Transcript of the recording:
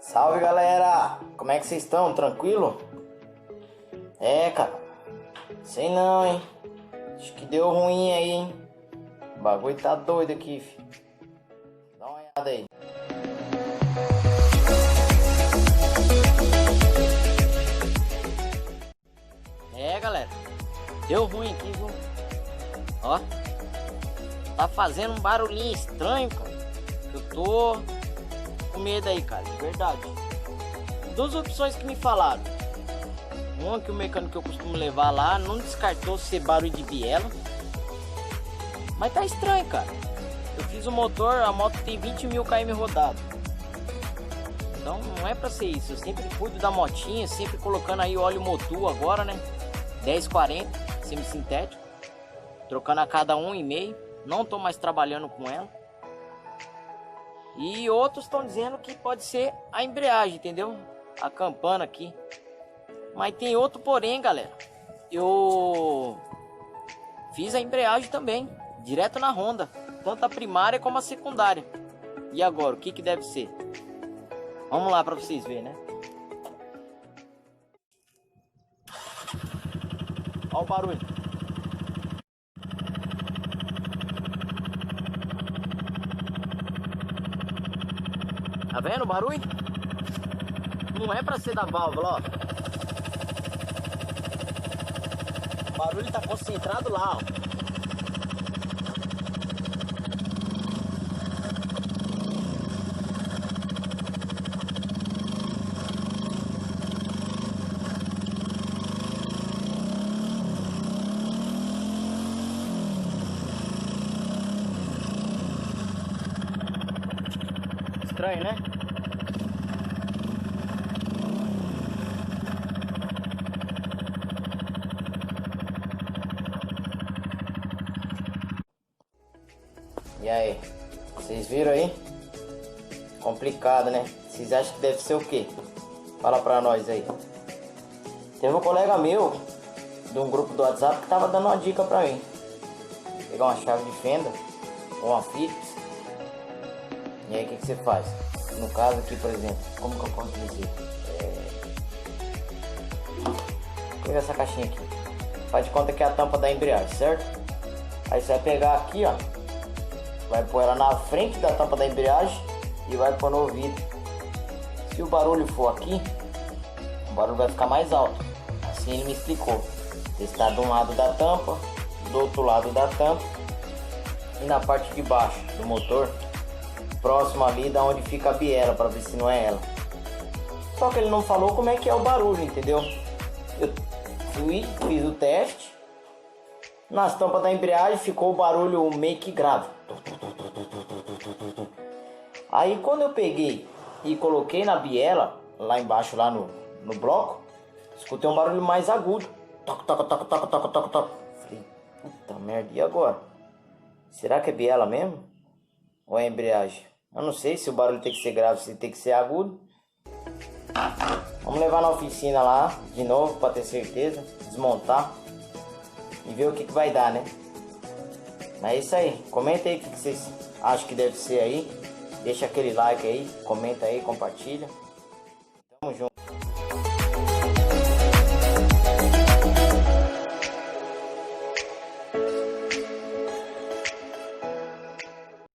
Salve galera, como é que vocês estão? Tranquilo? Cara, sei não, hein? Acho que deu ruim aí, hein? O bagulho tá doido aqui, filho. Dá uma olhada aí. Galera, deu ruim aqui, viu? Ó, tá fazendo um barulhinho estranho, cara. Eu tô com medo aí, cara, de verdade. Duas opções que me falaram. Uma que o mecânico que eu costumo levar lá não descartou ser barulho de biela. Mas tá estranho, cara. Eu fiz o motor, a moto tem 20 mil km rodado. Então não é pra ser isso. Eu sempre cuido da motinha, sempre colocando aí óleo Motul agora, né? 1040, semi-sintético. Trocando a cada 1,5. Não tô mais trabalhando com ela. E outros estão dizendo que pode ser a embreagem, entendeu? A campana aqui. Mas tem outro porém, galera. Eu fiz a embreagem também, direto na Honda. Tanto a primária como a secundária. E agora, o que que deve ser? Vamos lá para vocês verem, né? Olha o barulho. Tá vendo o barulho? Não é pra ser da válvula, ó. O barulho tá concentrado lá, ó. Estranho, né? E aí, vocês viram aí? Complicado, né? Vocês acham que deve ser o quê? Fala pra nós aí. Teve um colega meu de um grupo do WhatsApp que tava dando uma dica pra mim. Pegar uma chave de fenda ou uma Phillips. E aí o que você faz? No caso aqui, por exemplo, como que eu posso dizer? Pega essa caixinha aqui. Faz de conta que é a tampa da embreagem, certo? Aí você vai pegar aqui, ó. Vai pôr ela na frente da tampa da embreagem e vai pôr no ouvido. Se o barulho for aqui, o barulho vai ficar mais alto. Assim ele me explicou. Está de um lado da tampa, do outro lado da tampa e na parte de baixo do motor, próximo ali da onde fica a biela, para ver se não é ela. Só que ele não falou como é que é o barulho, entendeu? Eu fiz o teste. Nas tampas da embreagem ficou o barulho meio que grave. Aí quando eu peguei e coloquei na biela, lá embaixo, lá no bloco, escutei um barulho mais agudo. Toc, toc, toc, toc, toc, toc, toc. Falei, puta merda, e agora? Será que é biela mesmo? Ou é embreagem? Eu não sei se o barulho tem que ser grave, se tem que ser agudo. Vamos levar na oficina lá, de novo, para ter certeza. Desmontar. E ver o que vai dar, né? Mas é isso aí. Comenta aí o que vocês acham que deve ser aí. Deixa aquele like aí. Comenta aí, compartilha.